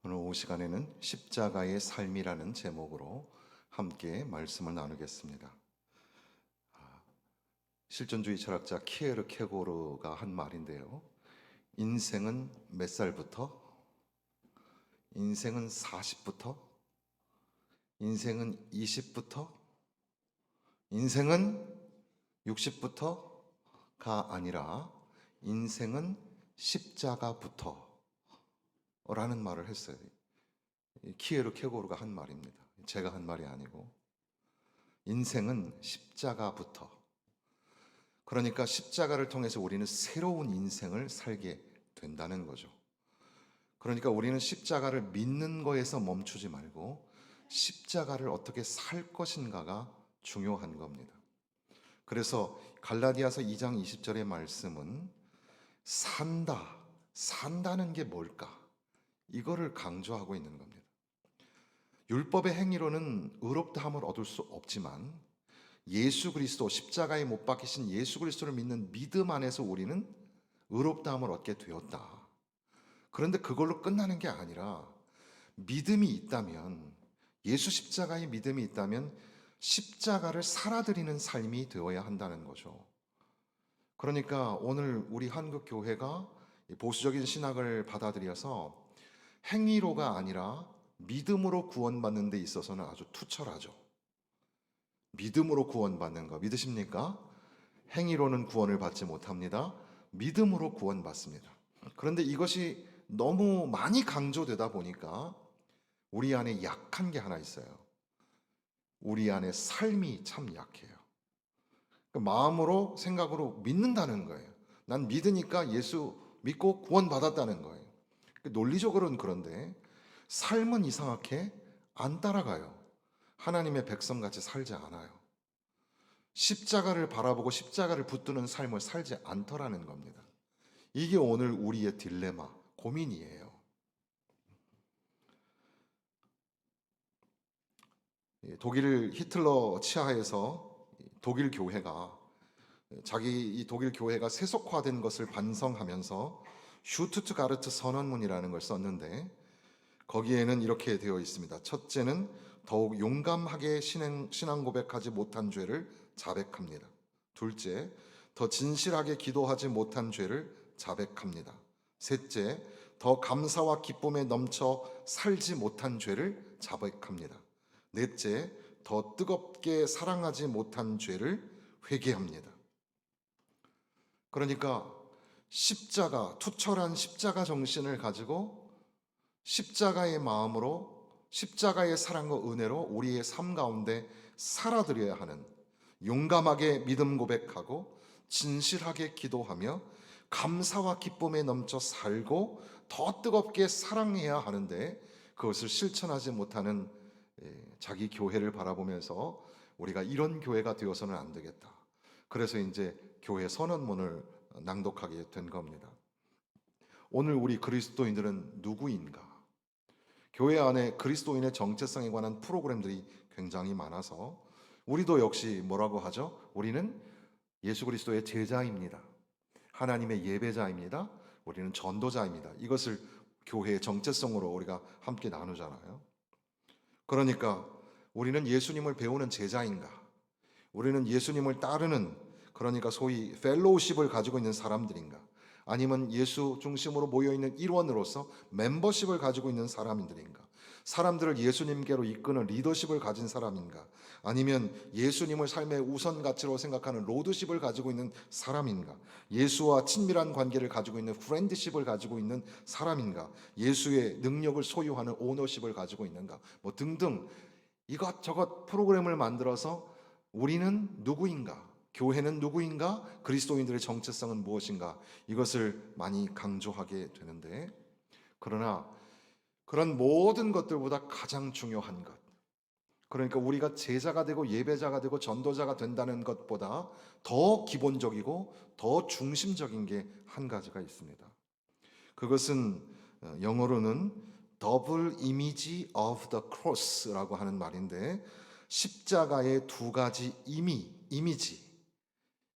오늘 오후 시간에는 십자가의 삶이라는 제목으로 함께 말씀을 나누겠습니다. 실존주의 철학자 키에르 케고르가 한 말인데요. 인생은 몇 살부터? 인생은 40부터? 인생은 20부터? 인생은 60부터가 아니라 인생은 십자가부터 라는 말을 했어요. 키에르 케고르가 한 말입니다. 제가 한 말이 아니고. 인생은 십자가부터. 그러니까 십자가를 통해서 우리는 새로운 인생을 살게 된다는 거죠. 그러니까 우리는 십자가를 믿는 거에서 멈추지 말고 십자가를 어떻게 살 것인가가 중요한 겁니다. 그래서 갈라디아서 2장 20절의 말씀은 산다는 게 뭘까? 이거를 강조하고 있는 겁니다. 율법의 행위로는 의롭다함을 얻을 수 없지만 예수 그리스도, 십자가에 못 박히신 예수 그리스도를 믿는 믿음 안에서 우리는 의롭다함을 얻게 되었다. 그런데 그걸로 끝나는 게 아니라 믿음이 있다면, 예수 십자가의 믿음이 있다면 십자가를 살아드리는 삶이 되어야 한다는 거죠. 그러니까 오늘 우리 한국 교회가 보수적인 신학을 받아들여서 행위로가 아니라 믿음으로 구원받는 데 있어서는 아주 투철하죠. 믿음으로 구원받는 거 믿으십니까? 행위로는 구원을 받지 못합니다. 믿음으로 구원받습니다. 그런데 이것이 너무 많이 강조되다 보니까 우리 안에 약한 게 하나 있어요. 우리 안에 삶이 참 약해요. 마음으로 생각으로 믿는다는 거예요. 난 믿으니까 예수 믿고 구원받았다는 거예요. 논리적으로는 그런데 삶은 이상하게 안 따라가요. 하나님의 백성같이 살지 않아요. 십자가를 바라보고 십자가를 붙드는 삶을 살지 않더라는 겁니다. 이게 오늘 우리의 딜레마, 고민이에요. 독일 히틀러 치하에서 독일 교회가 자기 이 독일 교회가 세속화된 것을 반성하면서 슈투트가르트 선언문이라는 걸 썼는데 거기에는 이렇게 되어 있습니다. 첫째는 더욱 용감하게 신앙 고백하지 못한 죄를 자백합니다. 둘째, 더 진실하게 기도하지 못한 죄를 자백합니다. 셋째, 더 감사와 기쁨에 넘쳐 살지 못한 죄를 자백합니다. 넷째, 더 뜨겁게 사랑하지 못한 죄를 회개합니다. 그러니까 십자가, 투철한 십자가 정신을 가지고 십자가의 마음으로 십자가의 사랑과 은혜로 우리의 삶 가운데 살아드려야 하는, 용감하게 믿음 고백하고 진실하게 기도하며 감사와 기쁨에 넘쳐 살고 더 뜨겁게 사랑해야 하는데 그것을 실천하지 못하는 자기 교회를 바라보면서 우리가 이런 교회가 되어서는 안 되겠다. 그래서 이제 교회 선언문을 낭독하게 된 겁니다. 오늘 우리 그리스도인들은 누구인가? 교회 안에 그리스도인의 정체성에 관한 프로그램들이 굉장히 많아서 우리도 역시 뭐라고 하죠? 우리는 예수 그리스도의 제자입니다. 하나님의 예배자입니다. 우리는 전도자입니다. 이것을 교회의 정체성으로 우리가 함께 나누잖아요. 그러니까 우리는 예수님을 배우는 제자인가? 우리는 예수님을 따르는, 그러니까 소위 펠로우십을 가지고 있는 사람들인가? 아니면 예수 중심으로 모여있는 일원으로서 멤버십을 가지고 있는 사람들인가? 사람들을 예수님께로 이끄는 리더십을 가진 사람인가? 아니면 예수님을 삶의 우선 가치로 생각하는 로드십을 가지고 있는 사람인가? 예수와 친밀한 관계를 가지고 있는 프렌드십을 가지고 있는 사람인가? 예수의 능력을 소유하는 오너십을 가지고 있는가? 뭐 등등 이것저것 프로그램을 만들어서 우리는 누구인가? 교회는 누구인가? 그리스도인들의 정체성은 무엇인가? 이것을 많이 강조하게 되는데, 그러나 그런 모든 것들보다 가장 중요한 것, 그러니까 우리가 제자가 되고 예배자가 되고 전도자가 된다는 것보다 더 기본적이고 더 중심적인 게 한 가지가 있습니다. 그것은 영어로는 Double Image of the Cross라고 하는 말인데, 십자가의 두 가지 이미지,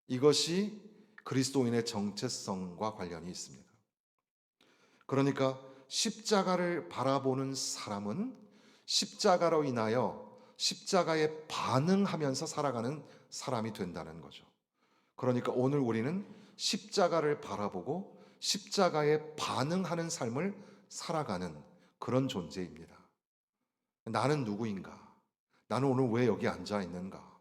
이것이 그리스도인의 정체성과 관련이 있습니다. 그러니까 십자가를 바라보는 사람은 십자가로 인하여 십자가에 반응하면서 살아가는 사람이 된다는 거죠. 그러니까 오늘 우리는 십자가를 바라보고 십자가에 반응하는 삶을 살아가는 그런 존재입니다. 나는 누구인가? 나는 오늘 왜 여기 앉아 있는가?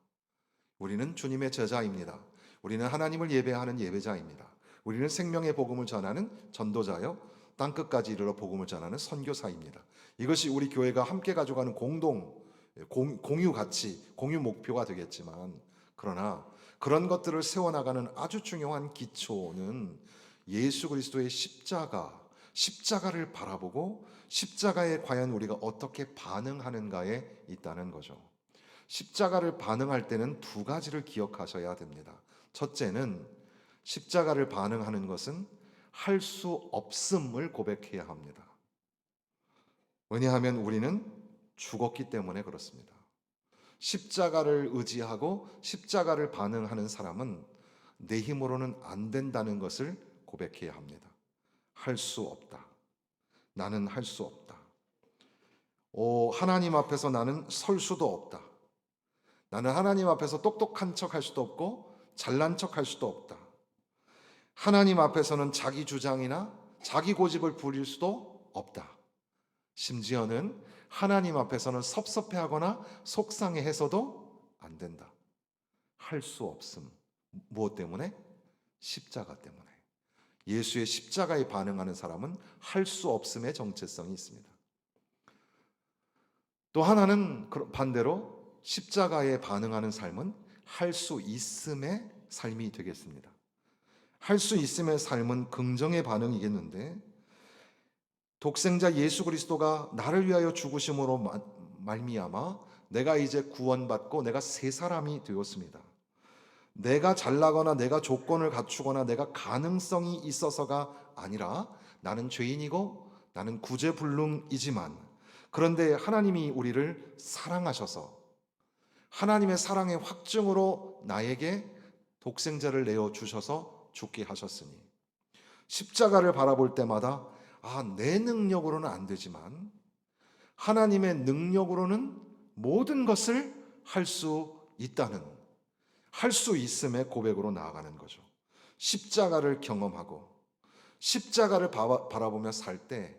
우리는 주님의 제자입니다. 우리는 하나님을 예배하는 예배자입니다. 우리는 생명의 복음을 전하는 전도자요, 땅끝까지 이르러 복음을 전하는 선교사입니다. 이것이 우리 교회가 함께 가져가는 공유 가치, 공유 목표가 되겠지만, 그러나 그런 것들을 세워나가는 아주 중요한 기초는 예수 그리스도의 십자가를 바라보고 십자가에 과연 우리가 어떻게 반응하는가에 있다는 거죠. 십자가를 반응할 때는 두 가지를 기억하셔야 됩니다. 첫째는 십자가를 반응하는 것은 할 수 없음을 고백해야 합니다. 왜냐하면 우리는 죽었기 때문에 그렇습니다. 십자가를 의지하고 십자가를 반응하는 사람은 내 힘으로는 안 된다는 것을 고백해야 합니다. 할 수 없다. 나는 할 수 없다. 하나님 앞에서 나는 설 수도 없다. 나는 하나님 앞에서 똑똑한 척 할 수도 없고 잘난 척 할 수도 없다. 하나님 앞에서는 자기 주장이나 자기 고집을 부릴 수도 없다. 심지어는 하나님 앞에서는 섭섭해하거나 속상해해서도 안 된다. 할 수 없음. 무엇 때문에? 십자가 때문에. 예수의 십자가에 반응하는 사람은 할 수 없음의 정체성이 있습니다. 또 하나는 반대로 십자가에 반응하는 삶은 할 수 있음의 삶이 되겠습니다. 할 수 있음의 삶은 긍정의 반응이겠는데, 독생자 예수 그리스도가 나를 위하여 죽으심으로 말미암아 내가 이제 구원받고 내가 새 사람이 되었습니다. 내가 잘나거나 내가 조건을 갖추거나 내가 가능성이 있어서가 아니라 나는 죄인이고 나는 구제불능이지만, 그런데 하나님이 우리를 사랑하셔서 하나님의 사랑의 확증으로 나에게 독생자를 내어주셔서 죽게 하셨으니, 십자가를 바라볼 때마다 내 능력으로는 안 되지만 하나님의 능력으로는 모든 것을 할 수 있다는, 할 수 있음의 고백으로 나아가는 거죠. 십자가를 경험하고 십자가를 바라보며 살 때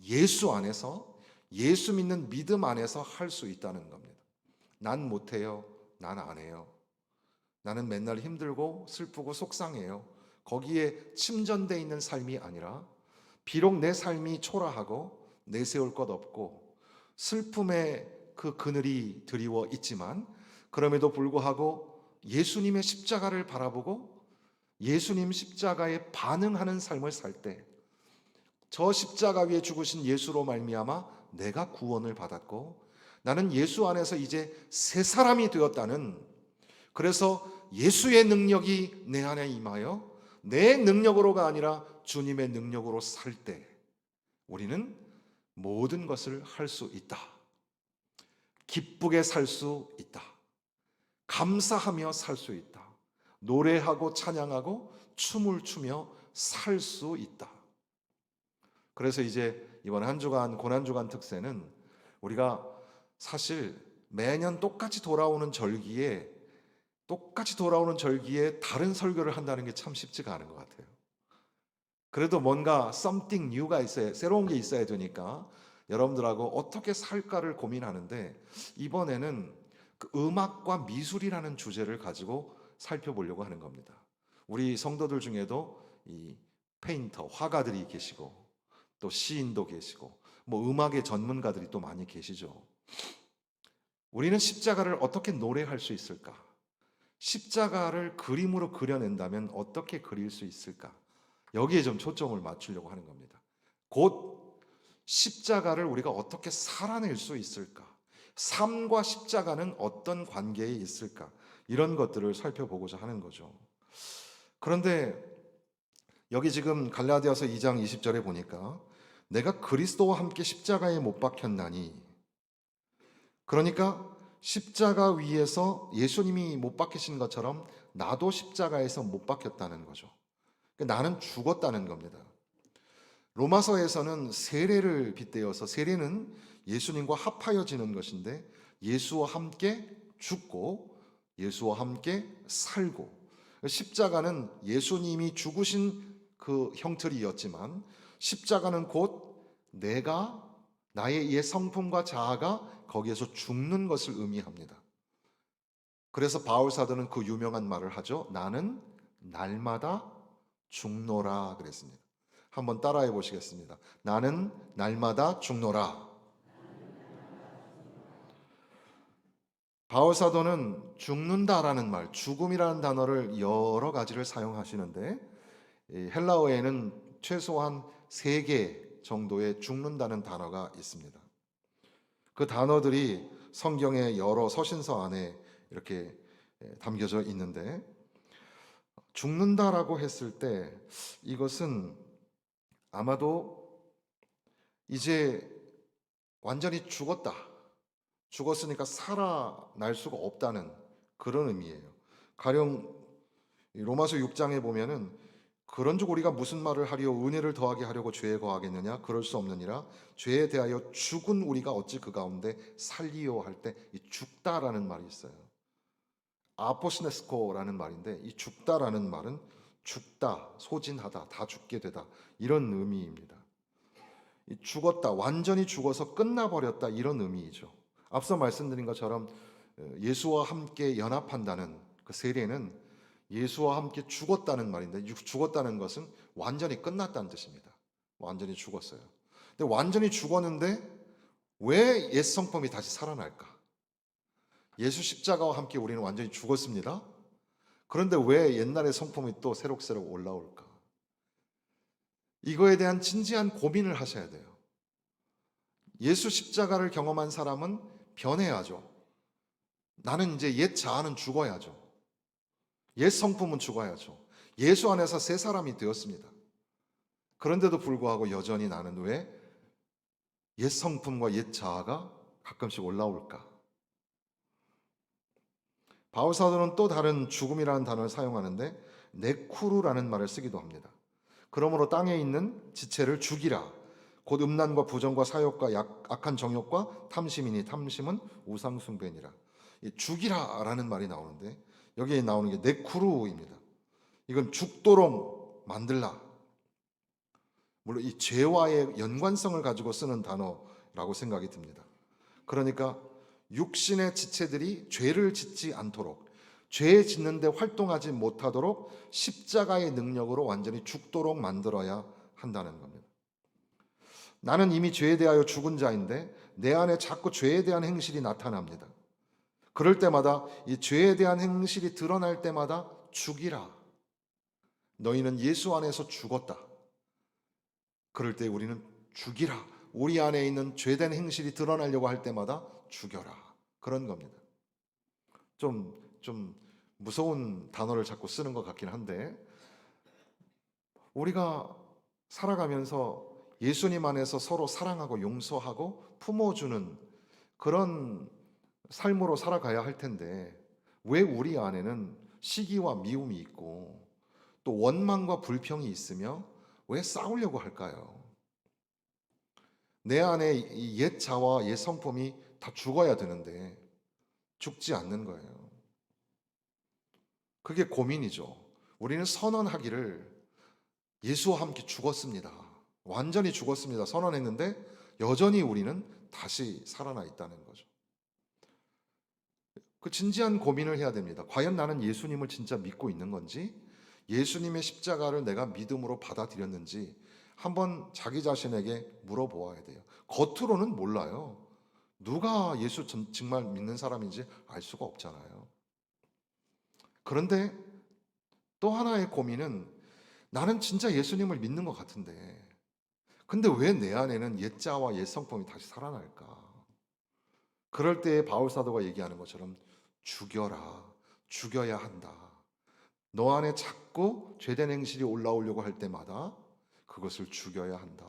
예수 안에서, 예수 믿는 믿음 안에서 할 수 있다는 겁니다. 난 못해요. 난 안 해요. 나는 맨날 힘들고 슬프고 속상해요. 거기에 침전되어 있는 삶이 아니라, 비록 내 삶이 초라하고 내세울 것 없고 슬픔의 그 그늘이 드리워 있지만, 그럼에도 불구하고 예수님의 십자가를 바라보고 예수님 십자가에 반응하는 삶을 살 때, 저 십자가 위에 죽으신 예수로 말미암아 내가 구원을 받았고 나는 예수 안에서 이제 새 사람이 되었다는, 그래서 예수의 능력이 내 안에 임하여 내 능력으로가 아니라 주님의 능력으로 살 때 우리는 모든 것을 할 수 있다. 기쁘게 살 수 있다. 감사하며 살 수 있다. 노래하고 찬양하고 춤을 추며 살 수 있다. 그래서 이제 이번 한 주간, 고난주간 특세는 우리가 사실 매년 똑같이 돌아오는 절기에 다른 설교를 한다는 게 참 쉽지가 않은 것 같아요. 그래도 뭔가 something new가 있어야, 새로운 게 있어야 되니까 여러분들하고 어떻게 살까를 고민하는데, 이번에는 그 음악과 미술이라는 주제를 가지고 살펴보려고 하는 겁니다. 우리 성도들 중에도 이 페인터, 화가들이 계시고 또 시인도 계시고 뭐 음악의 전문가들이 또 많이 계시죠. 우리는 십자가를 어떻게 노래할 수 있을까? 십자가를 그림으로 그려낸다면 어떻게 그릴 수 있을까? 여기에 좀 초점을 맞추려고 하는 겁니다. 곧 십자가를 우리가 어떻게 살아낼 수 있을까? 삶과 십자가는 어떤 관계에 있을까? 이런 것들을 살펴보고자 하는 거죠. 그런데 여기 지금 갈라디아서 2장 20절에 보니까 내가 그리스도와 함께 십자가에 못 박혔나니, 그러니까 십자가 위에서 예수님이 못 박히신 것처럼 나도 십자가에서 못 박혔다는 거죠. 나는 죽었다는 겁니다. 로마서에서는 세례를 빗대어서 세례는 예수님과 합하여 지는 것인데 예수와 함께 죽고 예수와 함께 살고 십자가는 예수님이 죽으신 그 형틀이었지만 십자가는 곧 내가 나의 옛 성품과 자아가 거기에서 죽는 것을 의미합니다. 그래서 바울 사도는 그 유명한 말을 하죠. 나는 날마다 죽노라 그랬습니다. 한번 따라해 보시겠습니다. 나는 날마다 죽노라. 바울 사도는 죽는다라는 말, 죽음이라는 단어를 여러 가지를 사용하시는데 헬라어에는 최소한 3개 정도의 죽는다는 단어가 있습니다. 그 단어들이 성경의 여러 서신서 안에 이렇게 담겨져 있는데 죽는다라고 했을 때 이것은 아마도 이제 완전히 죽었으니까 살아날 수가 없다는 그런 의미예요. 가령 로마서 6장에 보면은 그런즉 우리가 무슨 말을 하리요 은혜를 더하게 하려고 죄에 거하겠느냐 그럴 수 없느니라 죄에 대하여 죽은 우리가 어찌 그 가운데 살리요 할 때 이 죽다라는 말이 있어요. 아포스네스코라는 말인데 이 죽다라는 말은 죽다, 소진하다, 다 죽게 되다 이런 의미입니다. 이 죽었다, 완전히 죽어서 끝나버렸다 이런 의미이죠. 앞서 말씀드린 것처럼 예수와 함께 연합한다는 그 세례는 예수와 함께 죽었다는 말인데 죽었다는 것은 완전히 끝났다는 뜻입니다. 완전히 죽었어요. 근데 완전히 죽었는데 왜 옛 성품이 다시 살아날까? 예수 십자가와 함께 우리는 완전히 죽었습니다. 그런데 왜 옛날의 성품이 또 새록새록 올라올까? 이거에 대한 진지한 고민을 하셔야 돼요. 예수 십자가를 경험한 사람은 변해야죠. 나는 이제 옛 자아는 죽어야죠. 옛 성품은 죽어야죠. 예수 안에서 새 사람이 되었습니다. 그런데도 불구하고 여전히 나는 왜 옛 성품과 옛 자아가 가끔씩 올라올까? 바울 사도는 또 다른 죽음이라는 단어를 사용하는데 네쿠루라는 말을 쓰기도 합니다. 그러므로 땅에 있는 지체를 죽이라. 곧 음란과 부정과 사욕과 악한 정욕과 탐심이니 탐심은 우상 숭배니라. 죽이라라는 말이 나오는데 여기에 나오는 게 네쿠루입니다. 이건 죽도록 만들라. 물론 이 죄와의 연관성을 가지고 쓰는 단어라고 생각이 듭니다. 그러니까 육신의 지체들이 죄를 짓지 않도록 죄 짓는데 활동하지 못하도록 십자가의 능력으로 완전히 죽도록 만들어야 한다는 겁니다. 나는 이미 죄에 대하여 죽은 자인데 내 안에 자꾸 죄에 대한 행실이 나타납니다. 그럴 때마다 이 죄에 대한 행실이 드러날 때마다 죽이라. 너희는 예수 안에서 죽었다. 그럴 때 우리는 죽이라. 우리 안에 있는 죄된 행실이 드러나려고 할 때마다 죽여라. 그런 겁니다. 좀 무서운 단어를 자꾸 쓰는 것 같긴 한데 우리가 살아가면서 예수님 안에서 서로 사랑하고 용서하고 품어주는 그런 삶으로 살아가야 할 텐데 왜 우리 안에는 시기와 미움이 있고 또 원망과 불평이 있으며 왜 싸우려고 할까요? 내 안에 이 옛 자와 옛 성품이 다 죽어야 되는데 죽지 않는 거예요. 그게 고민이죠. 우리는 선언하기를 예수와 함께 죽었습니다. 완전히 죽었습니다. 선언했는데 여전히 우리는 다시 살아나 있다는 거죠. 그 진지한 고민을 해야 됩니다. 과연 나는 예수님을 진짜 믿고 있는 건지, 예수님의 십자가를 내가 믿음으로 받아들였는지 한번 자기 자신에게 물어보아야 돼요. 겉으로는 몰라요. 누가 예수 정말 믿는 사람인지 알 수가 없잖아요. 그런데 또 하나의 고민은 나는 진짜 예수님을 믿는 것 같은데 근데 왜 내 안에는 옛 자와 옛 성품이 다시 살아날까? 그럴 때 바울 사도가 얘기하는 것처럼 죽여라. 죽여야 한다. 너 안에 자꾸 죄된 행실이 올라오려고 할 때마다 그것을 죽여야 한다.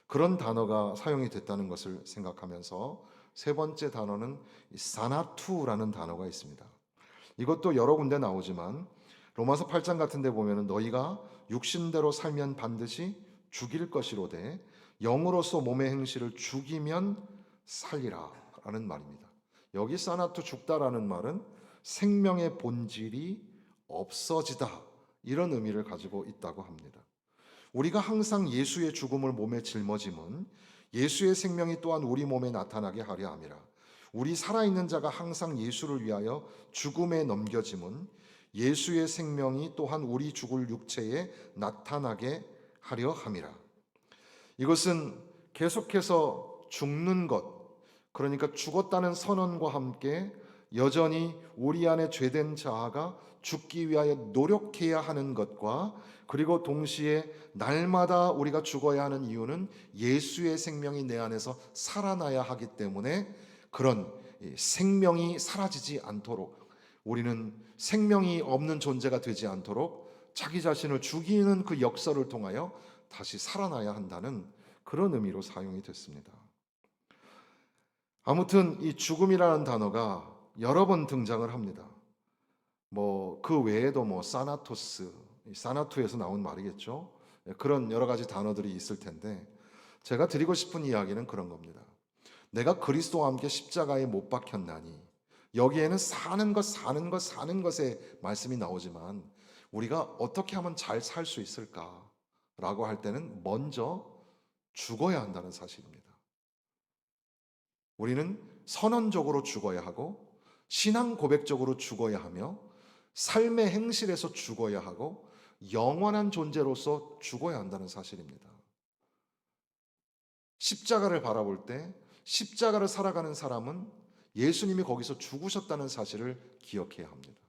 그런 단어가 사용이 됐다는 것을 생각하면서 세 번째 단어는 사나투라는 단어가 있습니다. 이것도 여러 군데 나오지만 로마서 8장 같은 데 보면 너희가 육신대로 살면 반드시 죽일 것이로되 영으로서 몸의 행실을 죽이면 살리라 라는 말입니다. 여기 사나투 죽다라는 말은 생명의 본질이 없어지다 이런 의미를 가지고 있다고 합니다. 우리가 항상 예수의 죽음을 몸에 짊어짐은 예수의 생명이 또한 우리 몸에 나타나게 하려 함이라. 우리 살아있는 자가 항상 예수를 위하여 죽음에 넘겨짐은 예수의 생명이 또한 우리 죽을 육체에 나타나게 하려 함이라. 이것은 계속해서 죽는 것, 그러니까 죽었다는 선언과 함께 여전히 우리 안에 죄된 자아가 죽기 위하여 노력해야 하는 것과, 그리고 동시에 날마다 우리가 죽어야 하는 이유는 예수의 생명이 내 안에서 살아나야 하기 때문에 그런 생명이 사라지지 않도록, 우리는 생명이 없는 존재가 되지 않도록 자기 자신을 죽이는 그 역사를 통하여 다시 살아나야 한다는 그런 의미로 사용이 됐습니다. 아무튼 이 죽음이라는 단어가 여러 번 등장을 합니다. 그 외에도 사나토스, 사나투에서 나온 말이겠죠. 그런 여러 가지 단어들이 있을 텐데, 제가 드리고 싶은 이야기는 그런 겁니다. 내가 그리스도와 함께 십자가에 못 박혔나니, 여기에는 사는 것의 말씀이 나오지만 우리가 어떻게 하면 잘 살 수 있을까라고 할 때는 먼저 죽어야 한다는 사실입니다. 우리는 선언적으로 죽어야 하고, 신앙 고백적으로 죽어야 하며, 삶의 행실에서 죽어야 하고, 영원한 존재로서 죽어야 한다는 사실입니다. 십자가를 바라볼 때 십자가를 살아가는 사람은 예수님이 거기서 죽으셨다는 사실을 기억해야 합니다.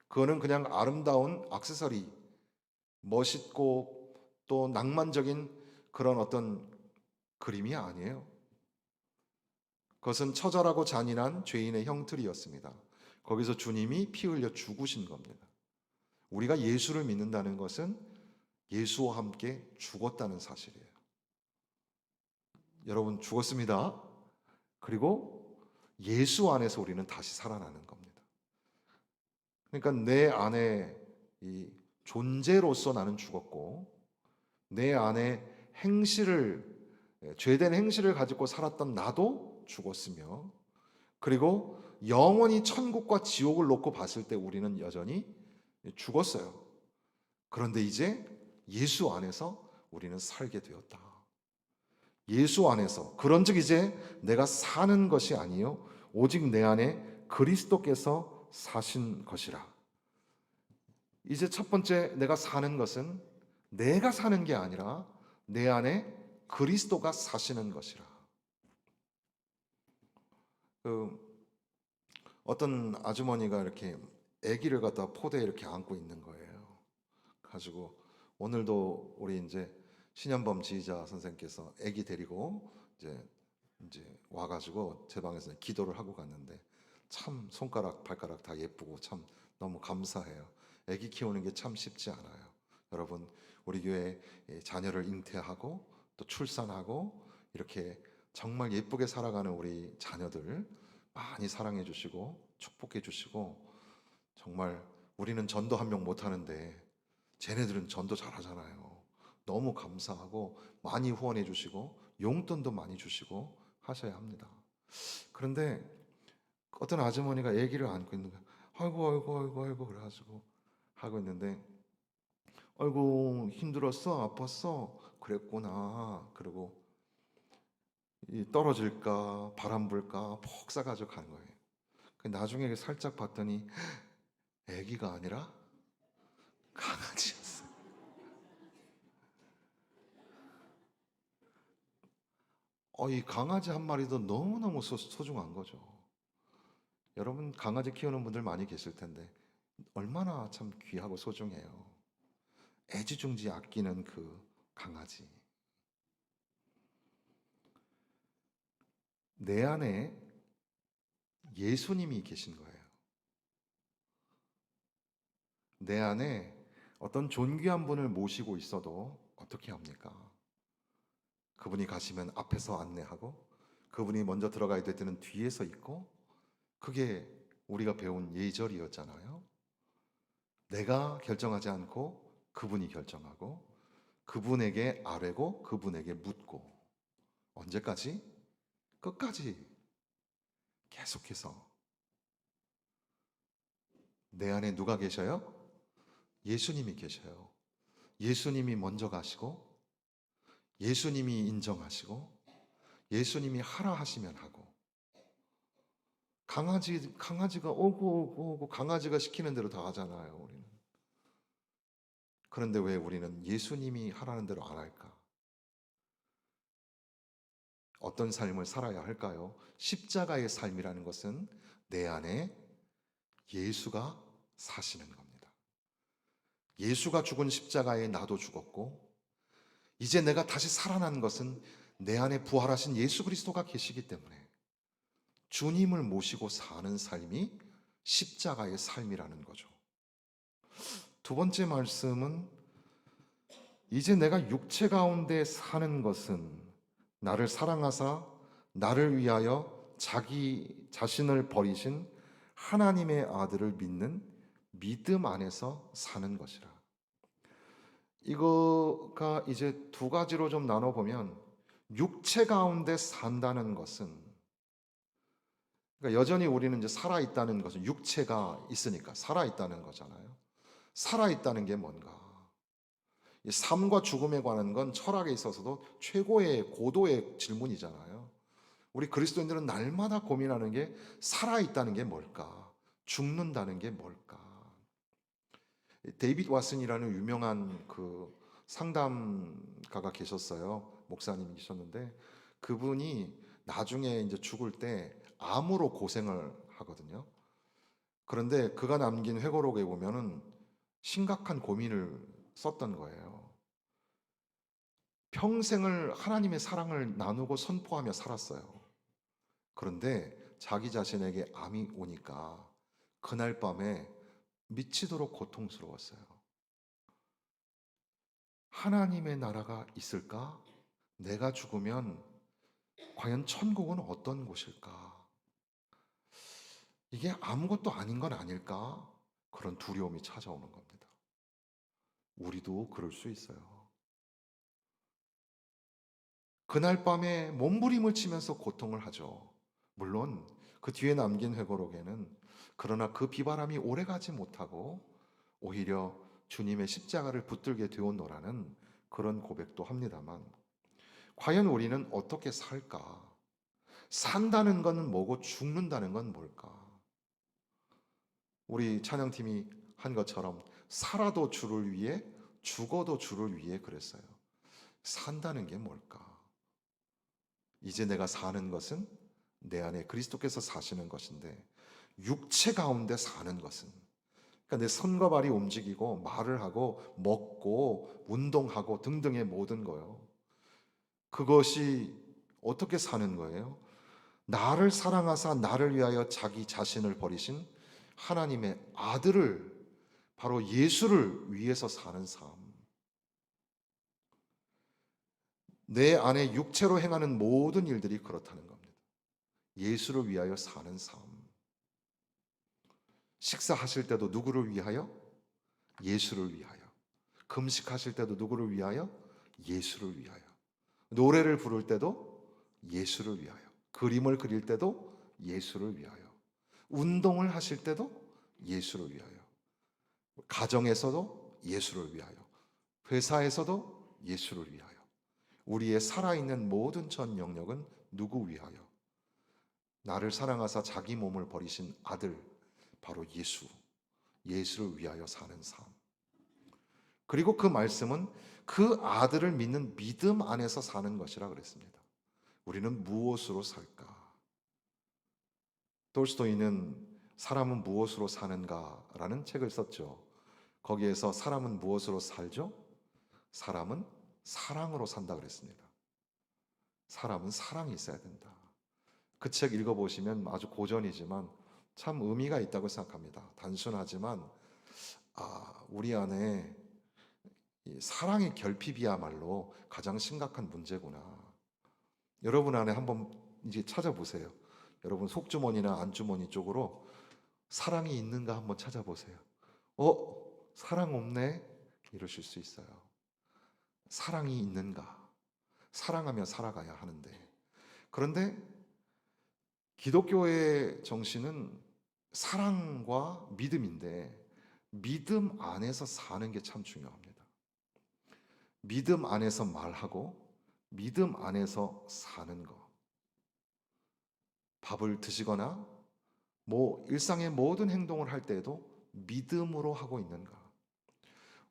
그거는 그냥 아름다운 액세서리, 멋있고 또 낭만적인 그런 어떤 그림이 아니에요. 그것은 처절하고 잔인한 죄인의 형틀이었습니다. 거기서 주님이 피 흘려 죽으신 겁니다. 우리가 예수를 믿는다는 것은 예수와 함께 죽었다는 사실이에요. 여러분, 죽었습니다. 그리고 예수 안에서 우리는 다시 살아나는 겁니다. 그러니까 내 안에 이 존재로서 나는 죽었고, 내 안에 죄된 행실을 가지고 살았던 나도 죽었으며, 그리고 영원히 천국과 지옥을 놓고 봤을 때 우리는 여전히 죽었어요. 그런데 이제 예수 안에서 우리는 살게 되었다. 예수 안에서, 그런즉 이제 내가 사는 것이 아니요 오직 내 안에 그리스도께서 사신 것이라. 이제 첫 번째 내가 사는 것은 내가 사는 게 아니라 내 안에 그리스도가 사시는 것이라. 어떤 아주머니가 이렇게 아기를 갖다 포대에 이렇게 안고 있는 거예요. 가지고 오늘도 우리 이제 신현범 지휘자 선생님께서 아기 데리고 이제 와가지고 제 방에서 기도를 하고 갔는데, 참 손가락 발가락 다 예쁘고 참 너무 감사해요. 아기 키우는 게 참 쉽지 않아요. 여러분, 우리 교회 자녀를 잉태하고 또 출산하고 이렇게 정말 예쁘게 살아가는 우리 자녀들 많이 사랑해 주시고 축복해 주시고, 정말 우리는 전도 한 명 못 하는데 쟤네들은 전도 잘하잖아요. 너무 감사하고 많이 후원해 주시고 용돈도 많이 주시고 하셔야 합니다. 그런데 어떤 아주머니가 아기를 안고 있는 거예요. 아이고 아이고 아이고 아이고 그래가지고 하고 있는데, 아이고 힘들었어, 아팠어, 그랬구나. 그리고 떨어질까 바람 불까 폭 싸가지고 가는 거예요. 나중에 살짝 봤더니 아기가 아니라 강아지였어요. 이 강아지 한 마리도 너무너무 소중한 거죠. 여러분, 강아지 키우는 분들 많이 계실 텐데 얼마나 참 귀하고 소중해요. 애지중지 아끼는 그 강아지. 내 안에 예수님이 계신 거예요. 내 안에 어떤 존귀한 분을 모시고 있어도 어떻게 합니까? 그분이 가시면 앞에서 안내하고, 그분이 먼저 들어가야 될 때는 뒤에서 있고, 그게 우리가 배운 예절이었잖아요. 내가 결정하지 않고 그분이 결정하고, 그분에게 아뢰고 그분에게 묻고. 언제까지? 끝까지. 계속해서. 내 안에 누가 계셔요? 예수님이 계셔요. 예수님이 먼저 가시고, 예수님이 인정하시고, 예수님이 하라 하시면 하고. 강아지가 오고 강아지가 시키는 대로 다 하잖아요, 우리는. 그런데 왜 우리는 예수님이 하라는 대로 안 할까? 어떤 삶을 살아야 할까요? 십자가의 삶이라는 것은 내 안에 예수가 사시는 겁니다. 예수가 죽은 십자가에 나도 죽었고, 이제 내가 다시 살아난 것은 내 안에 부활하신 예수 그리스도가 계시기 때문에 주님을 모시고 사는 삶이 십자가의 삶이라는 거죠. 두 번째 말씀은 이제 내가 육체 가운데 사는 것은 나를 사랑하사 나를 위하여 자기 자신을 버리신 하나님의 아들을 믿는 믿음 안에서 사는 것이라. 이거가 이제 두 가지로 좀 나눠보면, 육체 가운데 산다는 것은, 그러니까 여전히 우리는 이제 살아있다는 것은 육체가 있으니까 살아있다는 거잖아요. 살아있다는 게 뭔가? 이 삶과 죽음에 관한 건 철학에 있어서도 최고의 고도의 질문이잖아요. 우리 그리스도인들은 날마다 고민하는 게 살아있다는 게 뭘까? 죽는다는 게 뭘까? 데이빗 왓슨이라는 유명한 그 상담가가 계셨어요. 목사님이셨는데 그분이 나중에 이제 죽을 때 암으로 고생을 하거든요. 그런데 그가 남긴 회고록에 보면은 심각한 고민을 썼던 거예요. 평생을 하나님의 사랑을 나누고 선포하며 살았어요. 그런데 자기 자신에게 암이 오니까 그날 밤에 미치도록 고통스러웠어요. 하나님의 나라가 있을까? 내가 죽으면 과연 천국은 어떤 곳일까? 이게 아무것도 아닌 건 아닐까? 그런 두려움이 찾아오는 겁니다. 우리도 그럴 수 있어요. 그날 밤에 몸부림을 치면서 고통을 하죠. 물론 그 뒤에 남긴 회고록에는 그러나 그 비바람이 오래가지 못하고 오히려 주님의 십자가를 붙들게 되었노라는 그런 고백도 합니다만, 과연 우리는 어떻게 살까? 산다는 건 뭐고 죽는다는 건 뭘까? 우리 찬양팀이 한 것처럼 살아도 주를 위해 죽어도 주를 위해 그랬어요. 산다는 게 뭘까? 이제 내가 사는 것은 내 안에 그리스도께서 사시는 것인데, 육체 가운데 사는 것은, 그러니까 내 손과 발이 움직이고 말을 하고 먹고 운동하고 등등의 모든 거요. 그것이 어떻게 사는 거예요? 나를 사랑하사 나를 위하여 자기 자신을 버리신 하나님의 아들을, 바로 예수를 위해서 사는 삶. 내 안에 육체로 행하는 모든 일들이 그렇다는 겁니다. 예수를 위하여 사는 삶. 식사하실 때도 누구를 위하여? 예수를 위하여. 금식하실 때도 누구를 위하여? 예수를 위하여. 노래를 부를 때도 예수를 위하여. 그림을 그릴 때도 예수를 위하여. 운동을 하실 때도 예수를 위하여. 가정에서도 예수를 위하여. 회사에서도 예수를 위하여. 우리의 살아있는 모든 전 영역은 누구 위하여? 나를 사랑하사 자기 몸을 버리신 아들, 바로 예수. 예수를 위하여 사는 삶. 그리고 그 말씀은 그 아들을 믿는 믿음 안에서 사는 것이라 그랬습니다. 우리는 무엇으로 살까? 돌스토이는 사람은 무엇으로 사는가라는 책을 썼죠. 거기에서 사람은 무엇으로 살죠? 사람은 사랑으로 산다 그랬습니다. 사람은 사랑이 있어야 된다. 그 책 읽어보시면 아주 고전이지만 참 의미가 있다고 생각합니다. 단순하지만 우리 안에 이 사랑의 결핍이야말로 가장 심각한 문제구나. 여러분 안에 한번 이제 찾아보세요. 여러분 속주머니나 안주머니 쪽으로 사랑이 있는가 한번 찾아보세요. 사랑 없네? 이러실 수 있어요. 사랑이 있는가? 사랑하며 살아가야 하는데, 그런데 기독교의 정신은 사랑과 믿음인데 믿음 안에서 사는 게 참 중요합니다. 믿음 안에서 말하고 믿음 안에서 사는 거. 밥을 드시거나 일상의 모든 행동을 할 때에도 믿음으로 하고 있는가?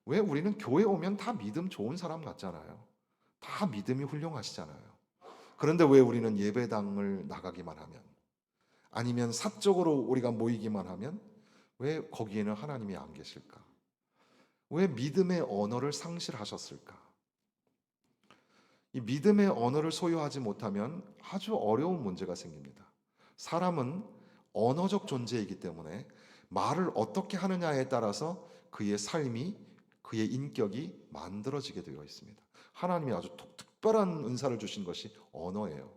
왜 우리는 교회 오면 다 믿음 좋은 사람 같잖아요. 다 믿음이 훌륭하시잖아요. 그런데 왜 우리는 예배당을 나가기만 하면, 아니면 사적으로 우리가 모이기만 하면 왜 거기에는 하나님이 안 계실까? 왜 믿음의 언어를 상실하셨을까? 이 믿음의 언어를 소유하지 못하면 아주 어려운 문제가 생깁니다. 사람은 언어적 존재이기 때문에 말을 어떻게 하느냐에 따라서 그의 삶이, 그의 인격이 만들어지게 되어 있습니다. 하나님이 아주 특별한 은사를 주신 것이 언어예요.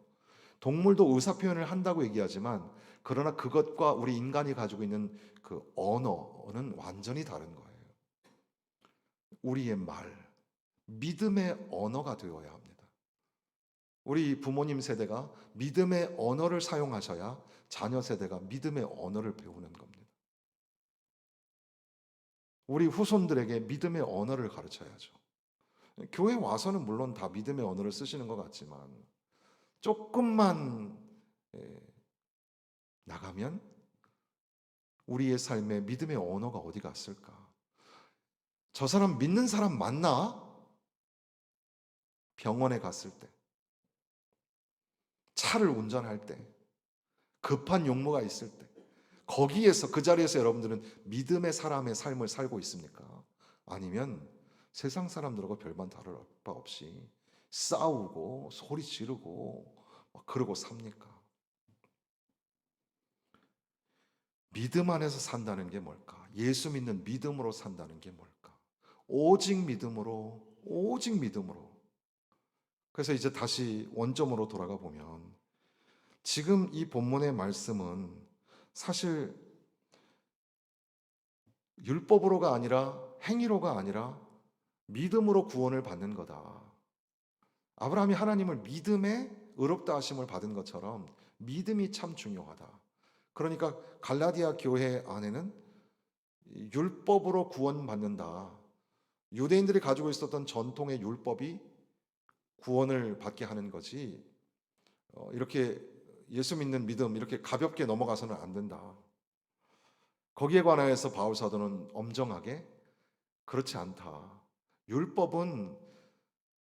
동물도 의사 표현을 한다고 얘기하지만, 그러나 그것과 우리 인간이 가지고 있는 그 언어는 완전히 다른 거예요. 우리의 말, 믿음의 언어가 되어야 합니다. 우리 부모님 세대가 믿음의 언어를 사용하셔야 자녀 세대가 믿음의 언어를 배우는 겁니다. 우리 후손들에게 믿음의 언어를 가르쳐야죠. 교회 와서는 물론 다 믿음의 언어를 쓰시는 것 같지만, 조금만 나가면 우리의 삶에 믿음의 언어가 어디 갔을까? 저 사람 믿는 사람 맞나? 병원에 갔을 때, 차를 운전할 때, 급한 용무가 있을 때, 거기에서, 그 자리에서 여러분들은 믿음의 사람의 삶을 살고 있습니까? 아니면 세상 사람들하고 별반 다를 바 없이 싸우고 소리 지르고 그러고 삽니까? 믿음 안에서 산다는 게 뭘까? 예수 믿는 믿음으로 산다는 게 뭘까? 오직 믿음으로, 오직 믿음으로. 그래서 이제 다시 원점으로 돌아가 보면, 지금 이 본문의 말씀은 사실 율법으로가 아니라, 행위로가 아니라 믿음으로 구원을 받는 거다. 아브라함이 하나님을 믿음에 의롭다 하심을 받은 것처럼 믿음이 참 중요하다. 그러니까 갈라디아 교회 안에는 율법으로 구원받는다, 유대인들이 가지고 있었던 전통의 율법이 구원을 받게 하는 거지, 이렇게 예수 믿는 믿음 이렇게 가볍게 넘어가서는 안 된다. 거기에 관하여서 바울 사도는 엄정하게 그렇지 않다. 율법은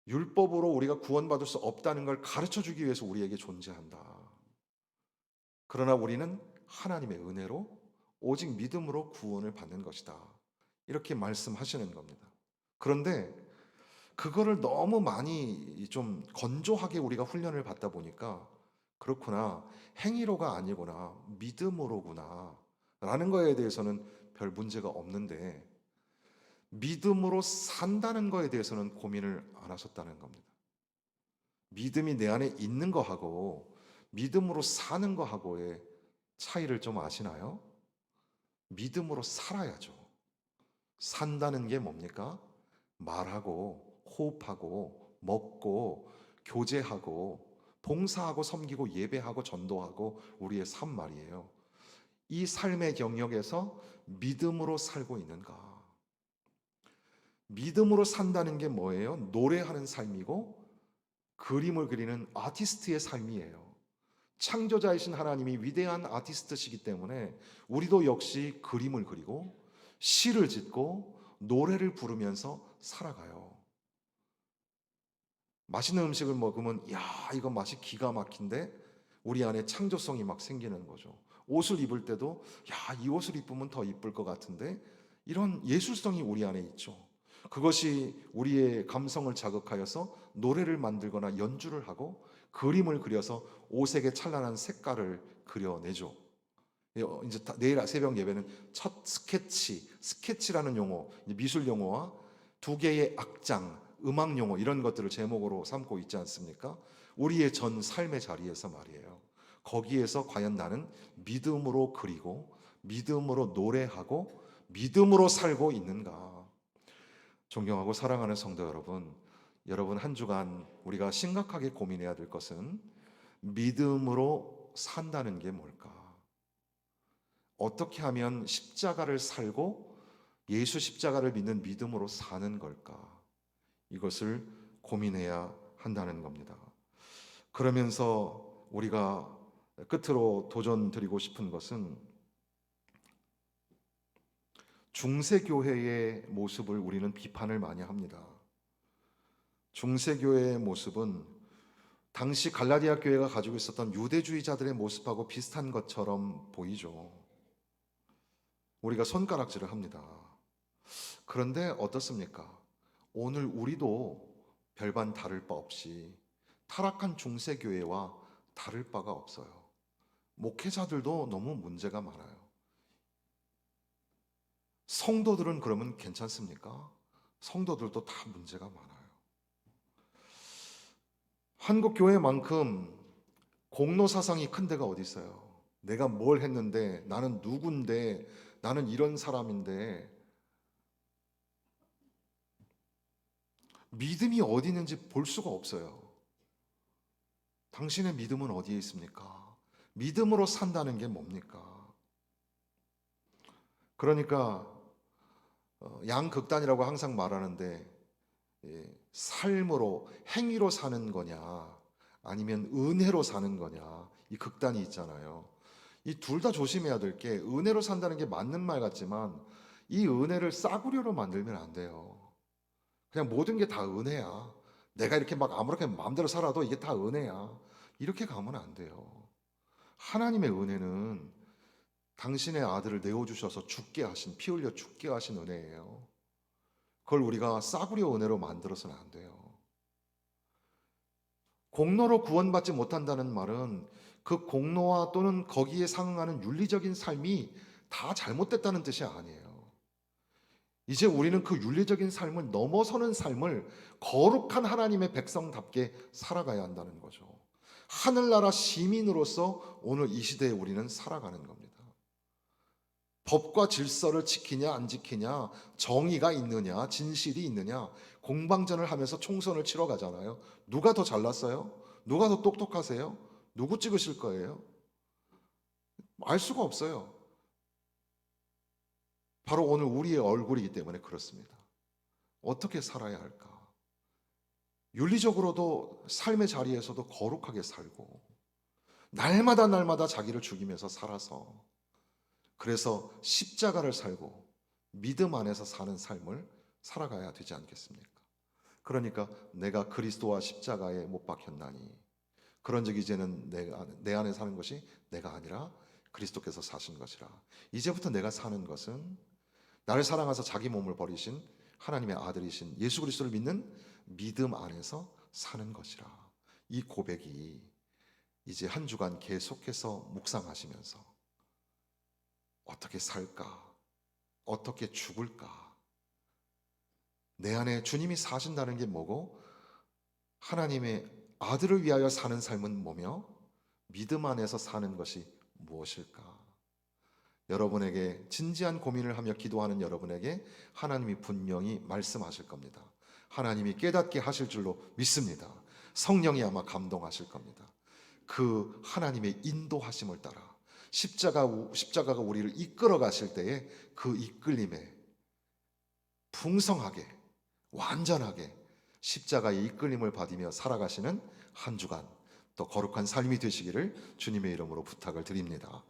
율법으로 우리가 구원받을 수 없다는 걸 가르쳐 주기 위해서 우리에게 존재한다. 그러나 우리는 하나님의 은혜로 오직 믿음으로 구원을 받는 것이다. 이렇게 말씀하시는 겁니다. 그런데 그거를 너무 많이 좀 건조하게 우리가 훈련을 받다 보니까, 그렇구나, 행위로가 아니구나, 믿음으로구나 라는 거에 대해서는 별 문제가 없는데, 믿음으로 산다는 거에 대해서는 고민을 안 하셨다는 겁니다. 믿음이 내 안에 있는 거하고 믿음으로 사는 거하고의 차이를 좀 아시나요? 믿음으로 살아야죠. 산다는 게 뭡니까? 말하고 호흡하고 먹고 교제하고 봉사하고 섬기고 예배하고 전도하고 우리의 삶 말이에요. 이 삶의 영역에서 믿음으로 살고 있는가? 믿음으로 산다는 게 뭐예요? 노래하는 삶이고 그림을 그리는 아티스트의 삶이에요. 창조자이신 하나님이 위대한 아티스트시기 때문에 우리도 역시 그림을 그리고 시를 짓고 노래를 부르면서 살아가요. 맛있는 음식을 먹으면 야, 이거 맛이 기가 막힌데 우리 안에 창조성이 막 생기는 거죠. 옷을 입을 때도 야, 이 옷을 입으면 더 이쁠 것 같은데, 이런 예술성이 우리 안에 있죠. 그것이 우리의 감성을 자극하여서 노래를 만들거나 연주를 하고 그림을 그려서 옷에게 찬란한 색깔을 그려내죠. 이제 내일 새벽 예배는 첫 스케치라는 용어, 미술 용어와 두 개의 악장, 음악 용어, 이런 것들을 제목으로 삼고 있지 않습니까? 우리의 전 삶의 자리에서 말이에요. 거기에서 과연 나는 믿음으로 그리고 믿음으로 노래하고 믿음으로 살고 있는가? 존경하고 사랑하는 성도 여러분, 여러분, 한 주간 우리가 심각하게 고민해야 될 것은 믿음으로 산다는 게 뭘까? 어떻게 하면 십자가를 살고 예수 십자가를 믿는 믿음으로 사는 걸까? 이것을 고민해야 한다는 겁니다. 그러면서 우리가 끝으로 도전 드리고 싶은 것은 중세교회의 모습을 우리는 비판을 많이 합니다. 중세교회의 모습은 당시 갈라디아 교회가 가지고 있었던 유대주의자들의 모습하고 비슷한 것처럼 보이죠. 우리가 손가락질을 합니다. 그런데 어떻습니까? 오늘 우리도 별반 다를 바 없이 타락한 중세교회와 다를 바가 없어요. 목회자들도 너무 문제가 많아요. 성도들은 그러면 괜찮습니까? 성도들도 다 문제가 많아요. 한국 교회만큼 공로 사상이 큰 데가 어디 있어요? 내가 뭘 했는데, 나는 누군데, 나는 이런 사람인데, 믿음이 어디 있는지 볼 수가 없어요. 당신의 믿음은 어디에 있습니까? 믿음으로 산다는 게 뭡니까? 그러니까 양극단이라고 항상 말하는데, 삶으로 행위로 사는 거냐 아니면 은혜로 사는 거냐, 이 극단이 있잖아요. 이 둘 다 조심해야 될 게, 은혜로 산다는 게 맞는 말 같지만 이 은혜를 싸구려로 만들면 안 돼요. 그냥 모든 게 다 은혜야, 내가 이렇게 막 아무렇게 마음대로 살아도 이게 다 은혜야, 이렇게 가면 안 돼요. 하나님의 은혜는 당신의 아들을 내어주셔서 죽게 하신, 피 흘려 죽게 하신 은혜예요. 그걸 우리가 싸구려 은혜로 만들어서는 안 돼요. 공로로 구원받지 못한다는 말은 그 공로와 또는 거기에 상응하는 윤리적인 삶이 다 잘못됐다는 뜻이 아니에요. 이제 우리는 그 윤리적인 삶을 넘어서는 삶을 거룩한 하나님의 백성답게 살아가야 한다는 거죠. 하늘나라 시민으로서 오늘 이 시대에 우리는 살아가는 겁니다. 법과 질서를 지키냐 안 지키냐, 정의가 있느냐 진실이 있느냐, 공방전을 하면서 총선을 치러 가잖아요. 누가 더 잘났어요? 누가 더 똑똑하세요? 누구 찍으실 거예요? 알 수가 없어요. 바로 오늘 우리의 얼굴이기 때문에 그렇습니다. 어떻게 살아야 할까? 윤리적으로도 삶의 자리에서도 거룩하게 살고, 날마다 날마다 자기를 죽이면서 살아서, 그래서 십자가를 살고 믿음 안에서 사는 삶을 살아가야 되지 않겠습니까? 그러니까 내가 그리스도와 십자가에 못 박혔나니, 그런즉 이제는 내 안에 사는 것이 내가 아니라 그리스도께서 사신 것이라. 이제부터 내가 사는 것은 나를 사랑하사 자기 몸을 버리신 하나님의 아들이신 예수 그리스도를 믿는 믿음 안에서 사는 것이라. 이 고백이 이제 한 주간 계속해서 묵상하시면서 어떻게 살까? 어떻게 죽을까? 내 안에 주님이 사신다는 게 뭐고, 하나님의 아들을 위하여 사는 삶은 뭐며, 믿음 안에서 사는 것이 무엇일까? 여러분에게 진지한 고민을 하며 기도하는 여러분에게 하나님이 분명히 말씀하실 겁니다. 하나님이 깨닫게 하실 줄로 믿습니다. 성령이 아마 감동하실 겁니다. 그 하나님의 인도하심을 따라 십자가가 우리를 이끌어 가실 때에 그 이끌림에 풍성하게, 완전하게 십자가의 이끌림을 받으며 살아가시는 한 주간 또 거룩한 삶이 되시기를 주님의 이름으로 부탁을 드립니다.